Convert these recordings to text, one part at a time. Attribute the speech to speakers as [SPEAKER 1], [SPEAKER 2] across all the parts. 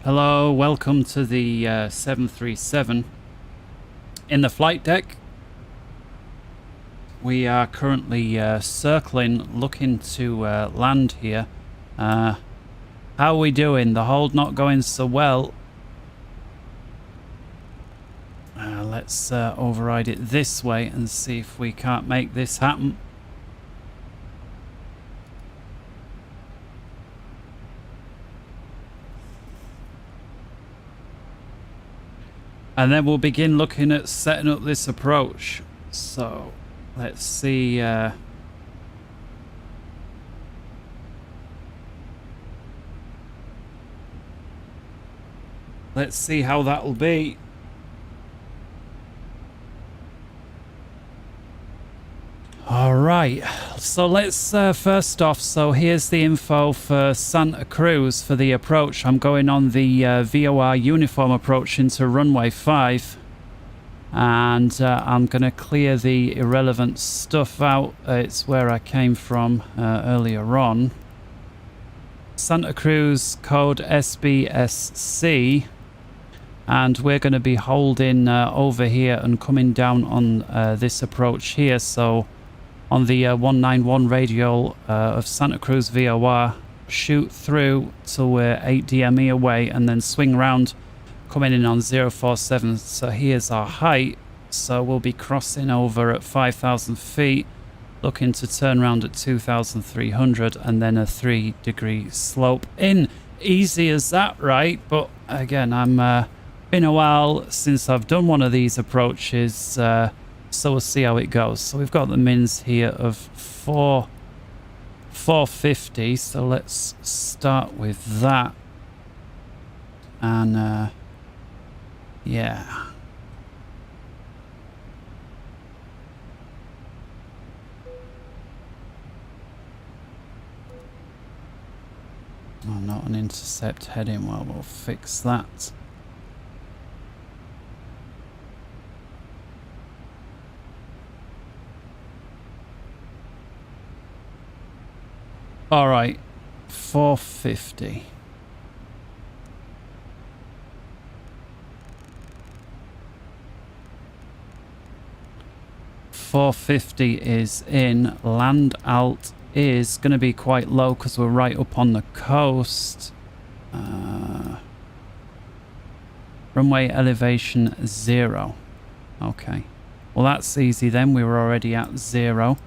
[SPEAKER 1] Hello, welcome to the 737. In the flight deck, we are currently circling, looking to land here. How are we doing? The hold not going so well. Let's override it this way and see if we can't make this happen. And then we'll begin looking at setting up this approach. So let's see. Let's see how that'll be. All right. So let's first off. So here's the info for Santa Cruz for the approach. I'm going on the VOR uniform approach into runway 5. And I'm going to clear the irrelevant stuff out. It's where I came from earlier on. Santa Cruz code SBSC. And we're going to be holding over here and coming down on this approach here. So on the 191 radial of Santa Cruz VOR, shoot through till we're 8 DME away and then swing round, coming in on 047. So here's our height. So we'll be crossing over at 5,000 feet, looking to turn around at 2,300 and then a 3-degree slope in. Easy as that, right? But again, I'm been a while since I've done one of these approaches, so we'll see how it goes. So we've got the mins here of 450, so let's start with that. And yeah, oh, not an intercept heading. Well, we'll fix that. All right, 450. .450 is in. Land alt is going to be quite low because we're right up on the coast. Runway elevation 0. Okay. Well, that's easy then. We were already at 0.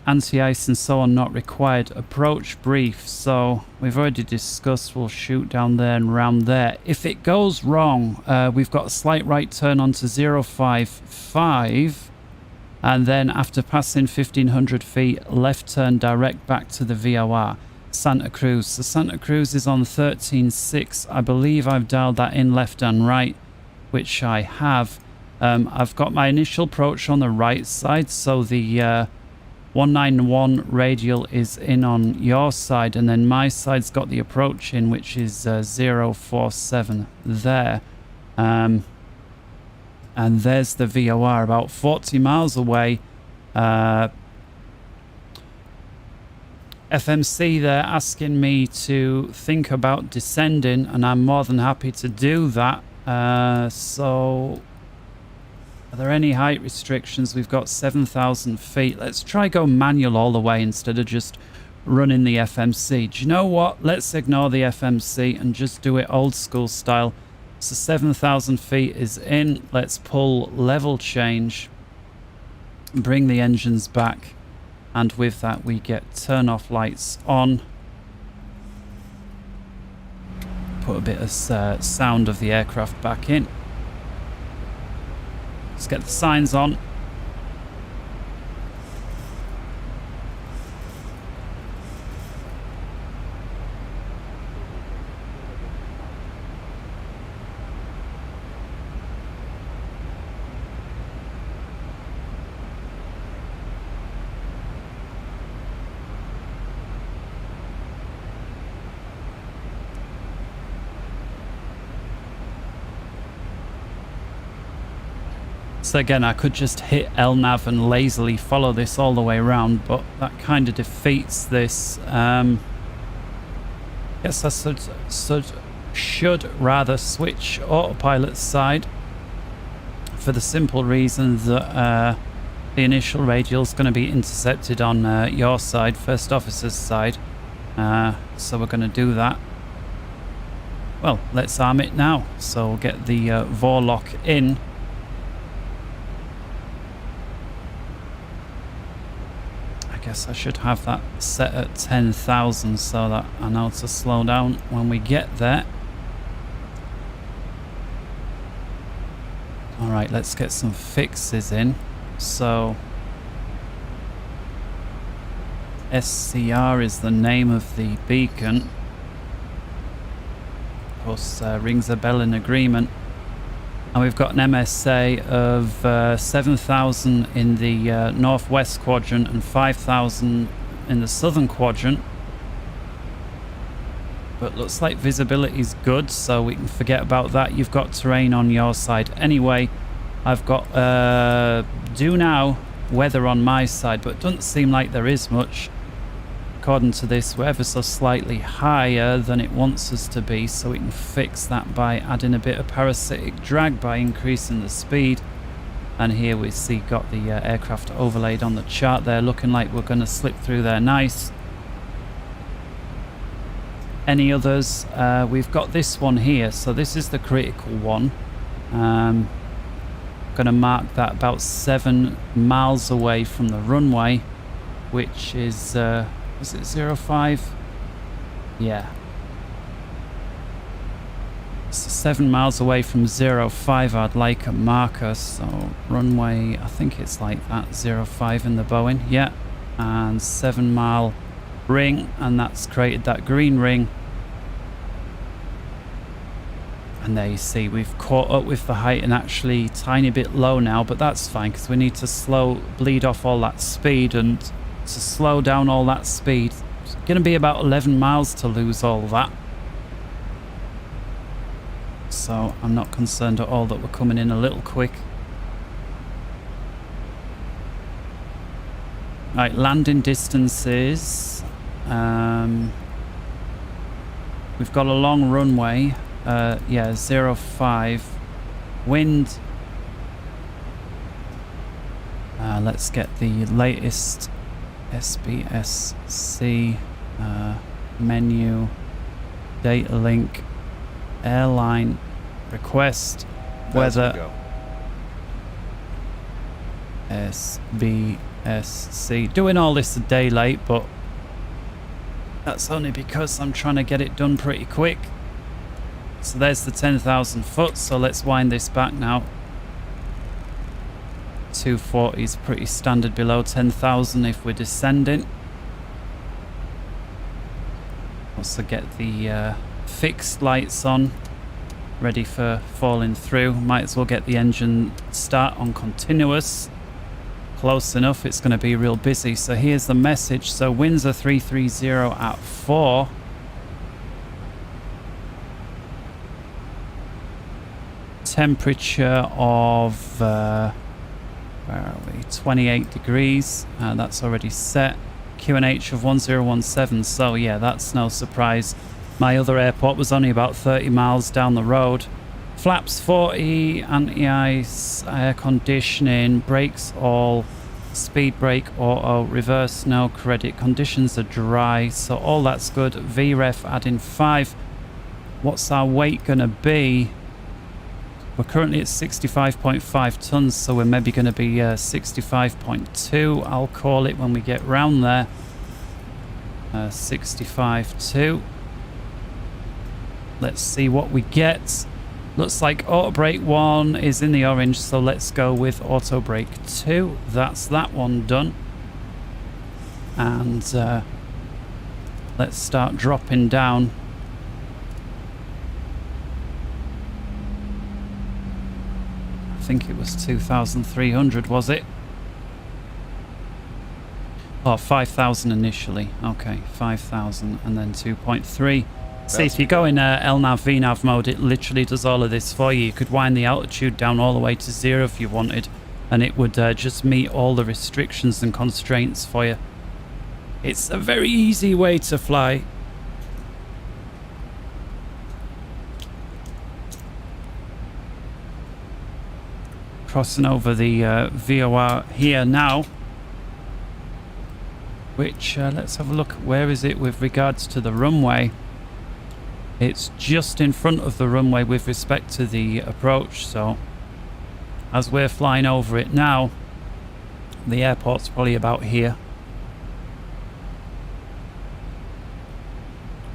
[SPEAKER 1] Anti-ice and so on not required. Approach brief. So we've already discussed we'll shoot down there and round there. If it goes wrong, we've got a slight right turn onto 055. And then after passing 1,500 feet, left turn direct back to the VOR. Santa Cruz. So Santa Cruz is on 13.6. I believe I've dialed that in left and right, which I have. I've got my initial approach on the right side. So the 191 radial is in on your side, and then my side's got the approach in, which is 047 there. And there's the VOR about 40 miles away. FMC, they're asking me to think about descending, and I'm more than happy to do that. So are there any height restrictions? We've got 7,000 feet. Let's try go manual all the way instead of just running the FMC. Do you know what? Let's ignore the FMC and just do it old school style. So 7,000 feet is in. Let's pull level change, bring the engines back, and with that we get turn off lights on. Put a bit of sound of the aircraft back in. Let's get the signs on. So again, I could just hit LNAV and lazily follow this all the way around, but that kind of defeats this. Guess I should rather switch autopilot side for the simple reason that the initial radial is going to be intercepted on your side, first officer's side. So we're going to do that. Well, let's arm it now. So we'll get the VOR lock in. I guess I should have that set at 10,000 so that I know to slow down when we get there. Alright, let's get some fixes in. So SCR is the name of the beacon. Of course, rings a bell in agreement. And we've got an MSA of 7,000 in the northwest quadrant and 5,000 in the southern quadrant. But looks like visibility is good, so we can forget about that. You've got terrain on your side anyway. I've got do now weather on my side, but it doesn't seem like there is much. According to this, we're ever so slightly higher than it wants us to be, so we can fix that by adding a bit of parasitic drag by increasing the speed. And here we see got the aircraft overlaid on the chart there, looking like we're going to slip through there nice. Any others? We've got this one here, so this is the critical one. Going to mark that about 7 miles away from the runway, which is was it 05? Yeah, so 7 miles away from 05 I'd like a marker. So runway, I think it's like that, 05 in the Boeing, yeah, and 7 mile ring, and that's created that green ring. And there you see we've caught up with the height and actually a tiny bit low now, but that's fine because we need to bleed off all that speed, and to slow down all that speed it's going to be about 11 miles to lose all that. So I'm not concerned at all that we're coming in a little quick. Right, landing distances. We've got a long runway. Yeah, 05. Wind. Let's get the latest SBSC menu, data link, airline, request, weather, SBSC. Doing all this a day late, but that's only because I'm trying to get it done pretty quick. So there's the 10,000 foot, so let's wind this back now. 240 is pretty standard below 10,000 if we're descending. Also get the fixed lights on, ready for falling through. Might as well get the engine start on continuous. Close enough, it's going to be real busy. So here's the message. So winds are 330 at 4. Temperature of where are we, 28 degrees, that's already set. QNH of 1017, so yeah, that's no surprise. My other airport was only about 30 miles down the road. Flaps 40, anti-ice, air conditioning, brakes all, speed brake auto, reverse no credit, conditions are dry, so all that's good. VREF adding 5. What's our weight gonna be? We're currently at 65.5 tons, so we're maybe going to be 65.2. I'll call it when we get round there. 65.2. Let's see what we get. Looks like auto brake 1 is in the orange, so let's go with auto brake 2. That's that one done. And let's start dropping down. I think it was 2,300, was it? Oh, 5,000 initially. Okay, 5,000 and then 2.3. See, if you go in LNAV, VNAV mode, it literally does all of this for you. You could wind the altitude down all the way to 0 if you wanted, and it would just meet all the restrictions and constraints for you. It's a very easy way to fly. crossing over the VOR here now. Which, let's have a look. Where is it with regards to the runway? It's just in front of the runway with respect to the approach. So as we're flying over it now, the airport's probably about here.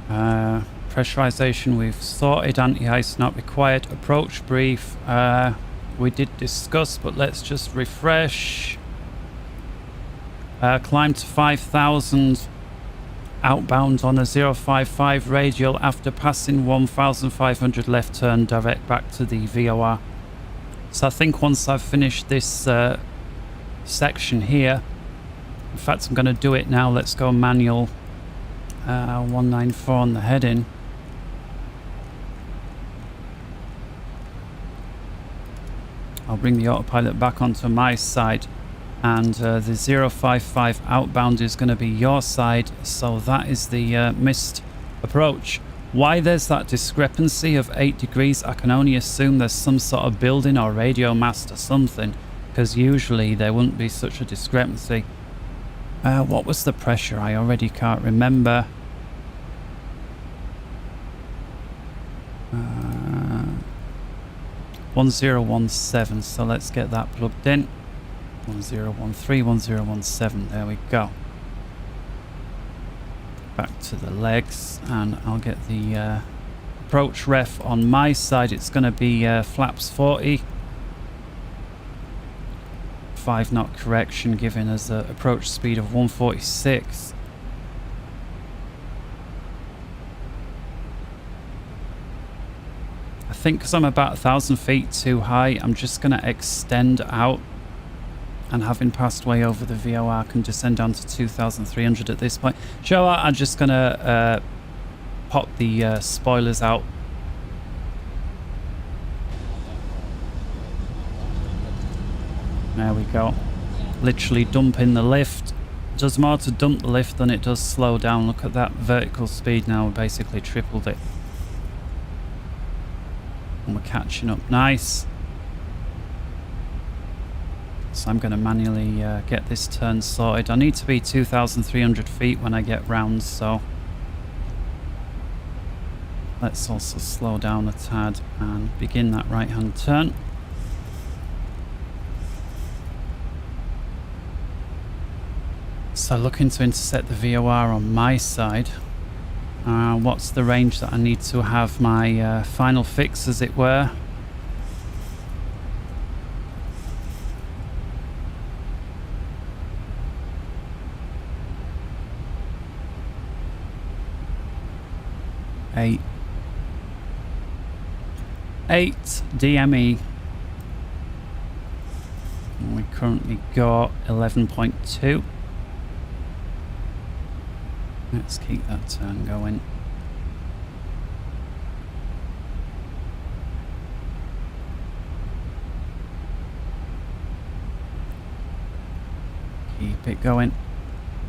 [SPEAKER 1] Pressurization we've sorted. Anti-ice not required. Approach brief we did discuss, but let's just refresh. Climb to 5,000 outbound on a 055 radial after passing 1,500 left turn direct back to the VOR. So I think once I've finished this section here, in fact I'm going to do it now. Let's go manual 194 on the heading. I'll bring the autopilot back onto my side, and the 055 outbound is going to be your side, so that is the missed approach. Why there's that discrepancy of 8 degrees, I can only assume there's some sort of building or radio mast or something, because usually there wouldn't be such a discrepancy. What was the pressure? I already can't remember. 1017, so let's get that plugged in. 1013, 1017, there we go. Back to the legs, and I'll get the approach ref on my side. It's going to be flaps 40. 5 knot correction, giving us an approach speed of 146. I think because I'm about 1,000 feet too high, I'm just going to extend out, and having passed way over the VOR, I can descend down to 2,300 at this point. So I'm just going to pop the spoilers out. There we go. Literally dumping the lift. It does more to dump the lift than it does slow down. Look at that vertical speed now. We basically tripled it. And we're catching up nice. So I'm going to manually get this turn sorted. I need to be 2,300 feet when I get round, so let's also slow down a tad and begin that right hand turn. So looking to intercept the VOR on my side. What's the range that I need to have my final fix, as it were? Eight DME. And we currently got 11.2. Let's keep that turn going. Keep it going.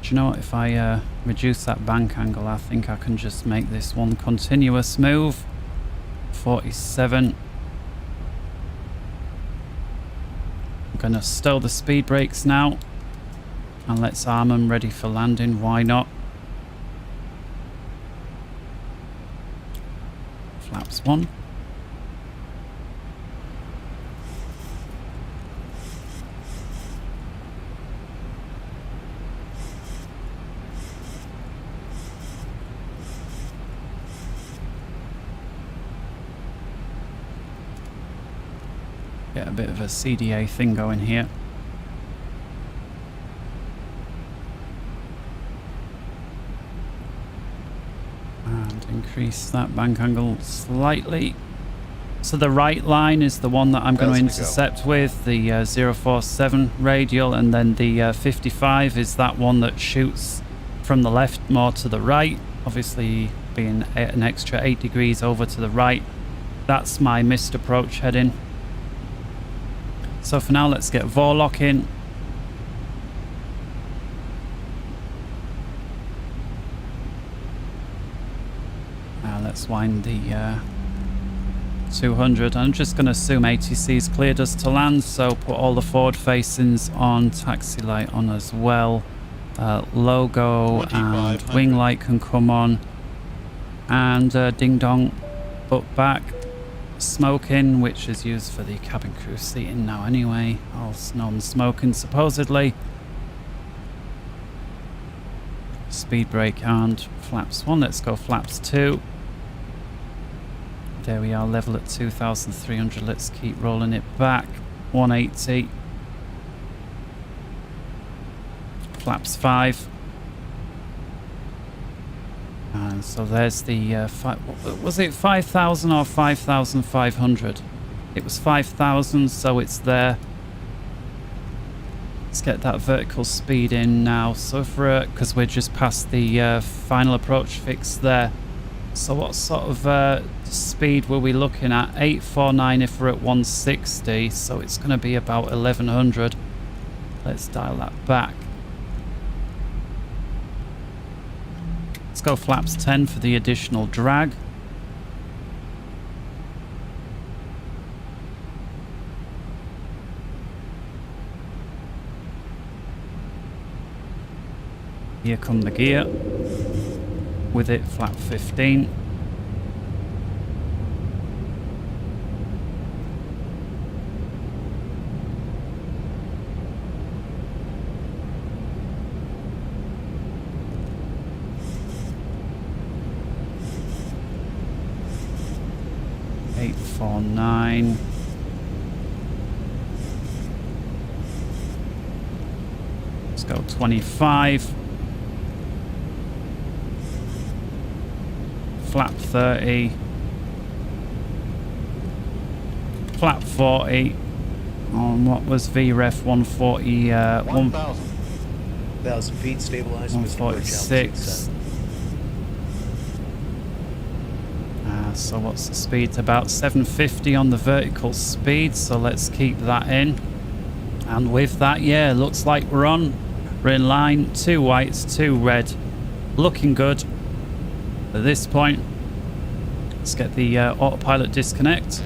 [SPEAKER 1] Do you know what? If I reduce that bank angle, I think I can just make this one continuous move. 47. I'm going to stow the speed brakes now. And let's arm them ready for landing. Why not? Flaps 1. Get a bit of a CDA thing going here. And increase that bank angle slightly. So the right line is the one that I'm going to intercept with, the 047 radial, and then the 55 is that one that shoots from the left more to the right, obviously being an extra 8 degrees over to the right. That's my missed approach heading. So for now, let's get VOR lock in. Let's wind the 200. I'm just going to assume ATC's cleared us to land, so put all the forward facings on, taxi light on as well. Logo and wing light can come on. And ding dong up back. Smoking, which is used for the cabin crew seating now anyway. All non-smoking supposedly. Speed brake and flaps 1. Let's go flaps 2. There we are, level at 2,300. Let's keep rolling it back. 180. Flaps 5. And so there's the was it 5,000 or 5,500? It was 5,000, so it's there. Let's get that vertical speed in now. So if we're, because we're just past the final approach fix there. So what sort of speed were we looking at? 849 if we're at 160, so it's going to be about 1,100. Let's dial that back. Let's go flaps 10 for the additional drag. Here come the gear. With it, flap 15. Eight, 4, 9. Let's go 25. Flap 30. Flap 40. On what was VREF 140?
[SPEAKER 2] 1,000 feet stabilized.
[SPEAKER 1] 146. So what's the speed? About 750 on the vertical speed. So let's keep that in. And with that, yeah, looks like we're on. We're in line. 2 whites, 2 red. Looking good. At this point, let's get the autopilot disconnect.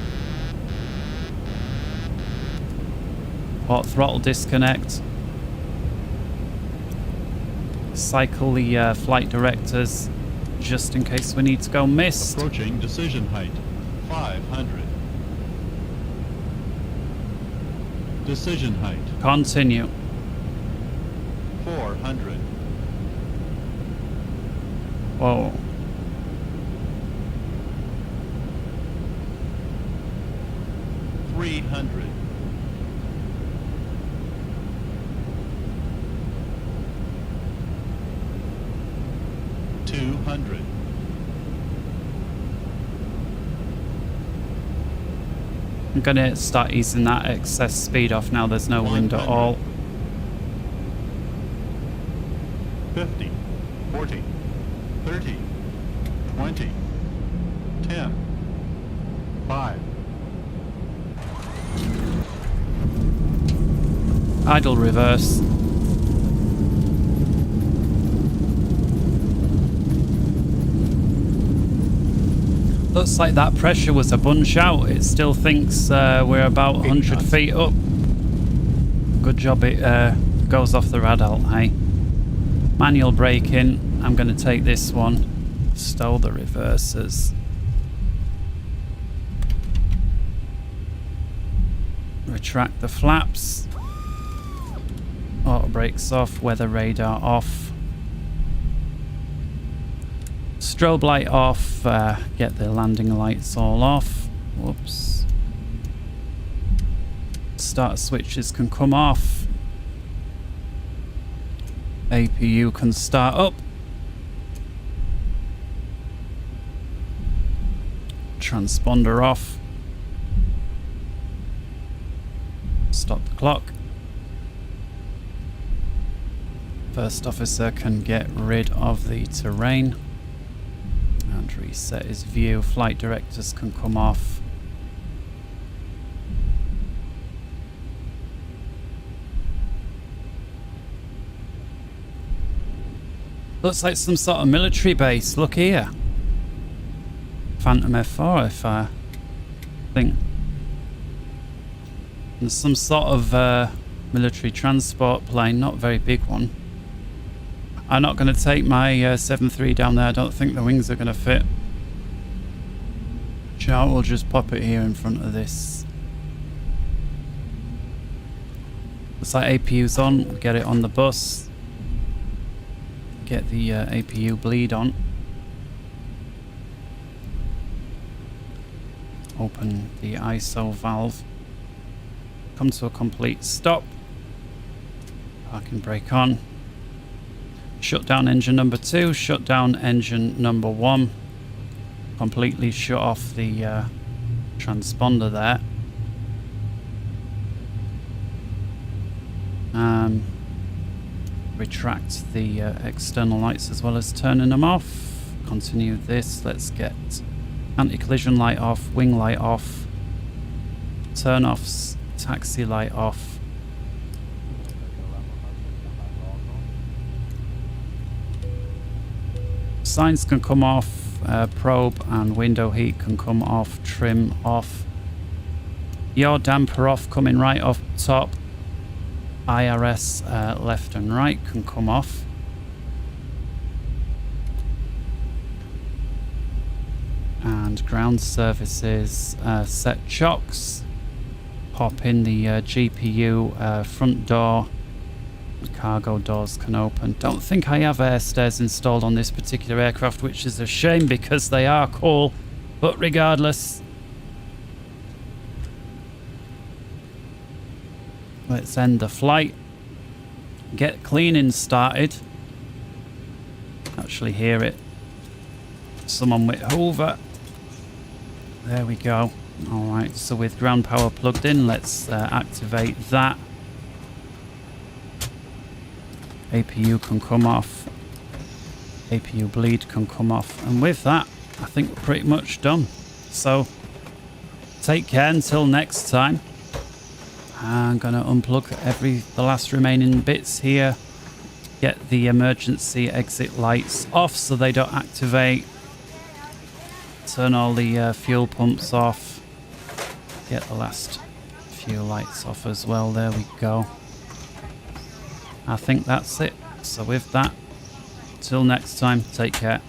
[SPEAKER 1] Port throttle disconnect. Cycle the flight directors just in case we need to go missed.
[SPEAKER 3] Approaching decision height, 500. Decision height,
[SPEAKER 1] Continue.
[SPEAKER 3] 400.
[SPEAKER 1] Whoa.
[SPEAKER 3] 300. 200.
[SPEAKER 1] I'm gonna start easing that excess speed off now. There's no wind at all.
[SPEAKER 3] 50, 40, 30, 20, 10, 5.
[SPEAKER 1] Idle reverse. Looks like that pressure was a bunch out. It still thinks we're about 100 feet up. Good job it goes off the radar, hey? Manual braking. I'm going to take this one. Stow the reversers. Retract the flaps. Auto brakes off. Weather radar off. Strobe light off. Get the landing lights all off. Whoops. Start switches can come off. APU can start up. Transponder off. Stop the clock. First officer can get rid of the terrain and reset his view. Flight directors can come off. Looks like some sort of military base. Look here. Phantom F4 if I think there's some sort of military transport plane, not a very big one. I'm not going to take my 7.3 down there. I don't think the wings are going to fit. Sure, we'll just pop it here in front of this. Looks like APU's on. We'll get it on the bus. Get the APU bleed on. Open the ISO valve. Come to a complete stop. Parking brake on. Shut down engine number 2. Shut down engine number 1. Completely shut off the transponder there. Retract the external lights as well as turning them off. Continue this. Let's get anti-collision light off, wing light off, turn offs, taxi light off. Signs can come off, probe and window heat can come off, trim off. Yaw damper off, coming right off top. IRS left and right can come off. And ground services, set chocks. Pop in the GPU front door. The cargo doors can open. Don't think I have air stairs installed on this particular aircraft, which is a shame because they are cool. But regardless, let's end the flight. Get cleaning started. Actually hear it. Someone with Hoover. There we go. Alright, so with ground power plugged in, let's activate that. APU can come off. APU bleed can come off. And with that, I think we're pretty much done. So, take care until next time. I'm going to unplug the last remaining bits here. Get the emergency exit lights off so they don't activate. Turn all the fuel pumps off. Get the last few lights off as well. There we go. I think that's it. So with that, till next time, take care.